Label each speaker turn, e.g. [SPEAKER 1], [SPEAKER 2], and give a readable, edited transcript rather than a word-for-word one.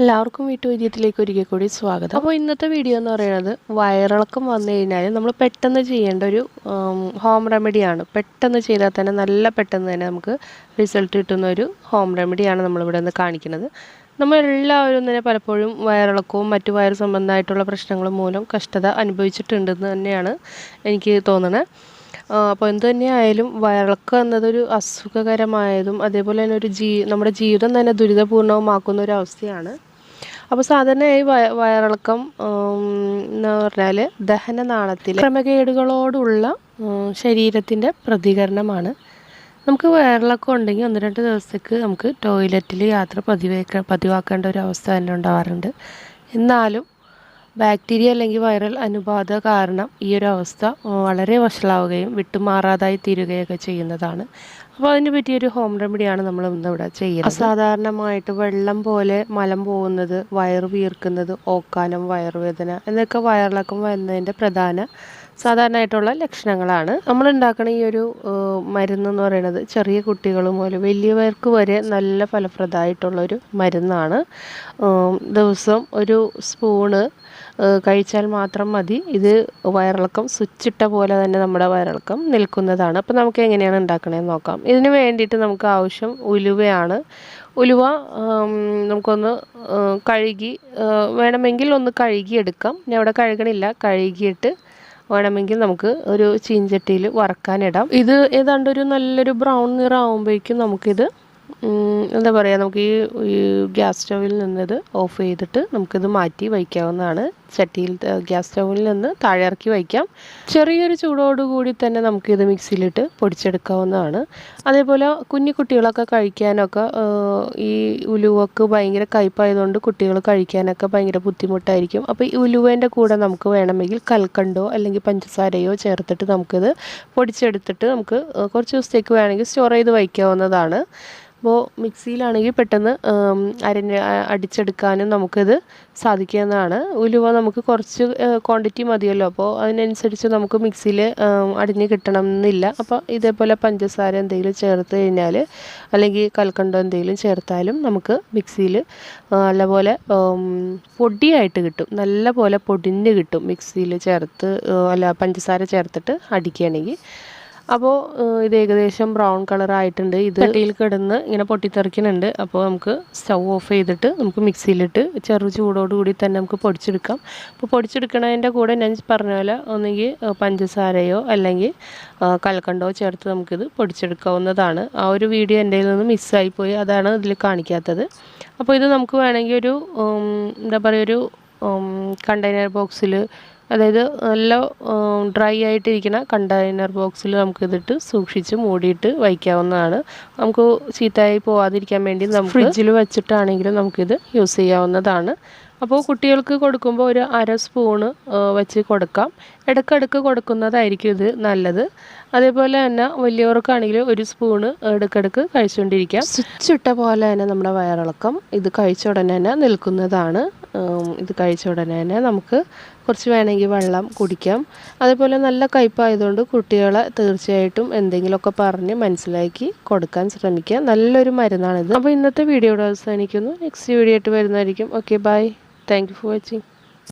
[SPEAKER 1] എല്ലാവർക്കും വീട്ടുവൈദ്യത്തിലേക്ക് ഒരിക്കൽ കൂടി സ്വാഗതം. അപ്പോൾ ഇന്നത്തെ വീഡിയോ എന്ന് പറയുന്നത് വയറിളക്കം വന്നു കഴിഞ്ഞാൽ നമ്മൾ പെട്ടെന്ന് ചെയ്യേണ്ട ഒരു ഹോം റെമഡിയാണ്. പെട്ടെന്ന് ചെയ്താൽ തന്നെ നല്ല പെട്ടെന്ന് തന്നെ നമുക്ക് റിസൾട്ട് കിട്ടുന്ന ഒരു ഹോം റെമഡിയാണ് നമ്മളിവിടെ നിന്ന് കാണിക്കുന്നത്. നമ്മളെല്ലാവരും തന്നെ പലപ്പോഴും വയറിളക്കവും മറ്റു വയറ് സംബന്ധമായിട്ടുള്ള പ്രശ്നങ്ങളും മൂലം കഷ്ടത അനുഭവിച്ചിട്ടുണ്ടെന്ന് തന്നെയാണ് എനിക്ക് തോന്നുന്നത്. അപ്പോൾ എന്ത് തന്നെയായാലും വയറിളക്കം എന്നതൊരു അസുഖകരമായതും അതേപോലെ തന്നെ നമ്മുടെ ജീവിതം തന്നെ ദുരിതപൂർണവുമാക്കുന്ന ഒരു അവസ്ഥയാണ്. അപ്പോൾ സാധാരണയായി വയറിളക്കം എന്ന് പറഞ്ഞാൽ ദഹനനാളത്തിലെ ക്രമക്കേടുകളോടുള്ള ശരീരത്തിൻ്റെ പ്രതികരണമാണ്. നമുക്ക് വയറിളക്കം ഉണ്ടെങ്കിൽ 1-2 ദിവസത്തേക്ക് നമുക്ക് ടോയ്ലറ്റിൽ യാത്ര പതിവാക്കേണ്ട ഒരു അവസ്ഥ തന്നെ ഉണ്ടാവാറുണ്ട്. എന്നാലും ബാക്ടീരിയ അല്ലെങ്കിൽ വൈറൽ അണുബാധ കാരണം ഈ ഒരു അവസ്ഥ വളരെ വഷളാവുകയും വിട്ടുമാറാതായി തീരുകയൊക്കെ ചെയ്യുന്നതാണ്. അപ്പോൾ അതിന് പറ്റിയൊരു ഹോം റെമഡിയാണ് നമ്മൾ ഇന്നിവിടെ ചെയ്യുന്നത്. അസാധാരണമായിട്ട് വെള്ളം പോലെ മലം പോകുന്നത്, വയറ് വീർക്കുന്നത്, ഓക്കാനം, വയറുവേദന എന്നൊക്കെ വയറിളക്കം വരുന്നതിൻ്റെ സാധാരണയായിട്ടുള്ള ലക്ഷണങ്ങളാണ്. നമ്മൾ ഉണ്ടാക്കുന്ന ഈ ഒരു മരുന്നെന്ന് പറയുന്നത് ചെറിയ കുട്ടികൾ മുതൽ വലിയവർക്ക് വരെ നല്ല ഫലപ്രദമായിട്ടുള്ളൊരു മരുന്നാണ്. ദിവസം ഒരു സ്പൂണ് കഴിച്ചാൽ മാത്രം മതി. ഇത് വയറിളക്കം സ്വിച്ചിട്ട പോലെ തന്നെ നമ്മുടെ വയറിളക്കം നിൽക്കുന്നതാണ്. അപ്പോൾ നമുക്ക് എങ്ങനെയാണ് ഉണ്ടാക്കണതെന്ന് നോക്കാം. ഇതിന് വേണ്ടിയിട്ട് നമുക്ക് ആവശ്യം ഉലുവയാണ്. ഉലുവ നമുക്കൊന്ന് കഴുകി വേണമെങ്കിൽ ഒന്ന് കഴുകിയെടുക്കാം. ഞാൻ ഇവിടെ കഴുകണില്ല, കഴുകിയിട്ട് വേണമെങ്കിൽ നമുക്ക് ഒരു ചീഞ്ചട്ടിയിൽ വറക്കാനിടാം. ഇത് ഏതാണ്ട് ഒരു നല്ലൊരു ബ്രൗൺ നിറം ആകുമ്പോഴേക്കും നമുക്കിത് എന്താ പറയുക, നമുക്ക് ഈ ഗ്യാസ് സ്റ്റൗവിൽ നിന്നത് ഓഫ് ചെയ്തിട്ട് നമുക്കിത് മാറ്റി വയ്ക്കാവുന്നതാണ്. ചട്ടിയിൽ ഗ്യാസ് സ്റ്റൗവിൽ നിന്ന് താഴെ ഇറക്കി വയ്ക്കാം. ചെറിയൊരു ചൂടോടുകൂടി തന്നെ നമുക്കിത് മിക്സിയിലിട്ട് പൊടിച്ചെടുക്കാവുന്നതാണ്. അതേപോലെ കുഞ്ഞുകുട്ടികളൊക്കെ കഴിക്കാനൊക്കെ ഈ ഉലുവക്ക് ഭയങ്കര കയ്പായതുകൊണ്ട് കുട്ടികൾ കഴിക്കാനൊക്കെ ഭയങ്കര ബുദ്ധിമുട്ടായിരിക്കും. അപ്പോൾ ഈ ഉലുവേൻ്റെ കൂടെ നമുക്ക് വേണമെങ്കിൽ കൽക്കണ്ടോ അല്ലെങ്കിൽ പഞ്ചസാരയോ ചേർത്തിട്ട് നമുക്കിത് പൊടിച്ചെടുത്തിട്ട് നമുക്ക് കുറച്ച് ദിവസത്തേക്ക് വേണമെങ്കിൽ സ്റ്റോർ ചെയ്ത് വയ്ക്കാവുന്നതാണ്. അപ്പോൾ മിക്സിയിലാണെങ്കിൽ പെട്ടെന്ന് അടിച്ചെടുക്കാനും നമുക്കിത് സാധിക്കുന്നതാണ്. ഉലുവ നമുക്ക് കുറച്ച് ക്വാണ്ടിറ്റി മതിയല്ലോ, അപ്പോൾ അതിനനുസരിച്ച് നമുക്ക് മിക്സിയിൽ അടിഞ്ഞ് കിട്ടണം എന്നില്ല. അപ്പോൾ ഇതേപോലെ പഞ്ചസാര എന്തെങ്കിലും ചേർത്ത് കഴിഞ്ഞാൽ അല്ലെങ്കിൽ കൽക്കണ്ടം എന്തെങ്കിലും ചേർത്താലും നമുക്ക് മിക്സിയിൽ നല്ലപോലെ പൊടിയായിട്ട് കിട്ടും, നല്ല പോലെ പൊടിഞ്ഞ് കിട്ടും മിക്സിയിൽ ചേർത്ത് പഞ്ചസാര ചേർത്തിട്ട് അടിക്കുകയാണെങ്കിൽ. അപ്പോൾ ഇത് ഏകദേശം ബ്രൗൺ കളറായിട്ടുണ്ട്. ഇത് ചട്ടിയിൽ കിടന്ന് ഇങ്ങനെ പൊട്ടിത്തെറിക്കുന്നുണ്ട്. അപ്പോൾ നമുക്ക് സ്റ്റൗ ഓഫ് ചെയ്തിട്ട് നമുക്ക് മിക്സിയിലിട്ട് ചെറു ചൂടോടുകൂടി തന്നെ നമുക്ക് പൊടിച്ചെടുക്കാം. അപ്പോൾ പൊടിച്ചെടുക്കണതിൻ്റെ കൂടെ ഞാൻ പറഞ്ഞ പോലെ ഒന്നുകിൽ പഞ്ചസാരയോ അല്ലെങ്കിൽ കൽക്കണ്ടോ ചേർത്ത് നമുക്കിത് പൊടിച്ചെടുക്കാവുന്നതാണ്. ആ ഒരു വീഡിയോ എൻ്റെ കയ്യിൽ നിന്ന് മിസ്സായിപ്പോയി, അതാണ് ഇതിൽ കാണിക്കാത്തത്. അപ്പോൾ ഇത് നമുക്ക് വേണമെങ്കിൽ ഒരു എന്താ പറയുക, ഒരു കണ്ടെയ്നർ ബോക്സിൽ, അതായത് നല്ല ഡ്രൈ ആയിട്ടിരിക്കുന്ന കണ്ടെയ്നർ ബോക്സിൽ നമുക്കിതിട്ട് സൂക്ഷിച്ച് മൂടിയിട്ട് വയ്ക്കാവുന്നതാണ്. നമുക്ക് ചീത്തയായി പോവാതിരിക്കാൻ വേണ്ടി നമുക്ക് ഫ്രിഡ്ജിൽ വെച്ചിട്ടാണെങ്കിലും നമുക്കിത് യൂസ് ചെയ്യാവുന്നതാണ്. അപ്പോൾ കുട്ടികൾക്ക് കൊടുക്കുമ്പോൾ ഒരു 1/2 സ്പൂണ് വെച്ച് കൊടുക്കാം. ഇടയ്ക്കിടയ്ക്ക് കൊടുക്കുന്നതായിരിക്കും ഇത് നല്ലത്. അതേപോലെ തന്നെ വലിയവർക്കാണെങ്കിൽ 1 സ്പൂണ് ഇടയ്ക്കിടയ്ക്ക് കഴിച്ചുകൊണ്ടിരിക്കാം. സ്വിച്ചിട്ട പോലെ തന്നെ നമ്മുടെ വയറിളക്കം ഇത് കഴിച്ച ഉടനെ തന്നെ നിൽക്കുന്നതാണ്. ഇത് കഴിച്ച ഉടനെ തന്നെ നമുക്ക് കുറച്ച് വേണമെങ്കിൽ വെള്ളം കുടിക്കാം. അതേപോലെ നല്ല കയ്പായതുകൊണ്ട് കുട്ടികളെ തീർച്ചയായിട്ടും എന്തെങ്കിലുമൊക്കെ പറഞ്ഞ് മനസ്സിലാക്കി കൊടുക്കാൻ ശ്രമിക്കുക. നല്ലൊരു മരുന്നാണിത്. അപ്പോൾ ഇന്നത്തെ വീഡിയോയുടെ അവസാനിക്കുന്നു. നെക്സ്റ്റ് വീഡിയോ ആയിട്ട് വരുന്നതായിരിക്കും. Okay, bye. Thank you for watching.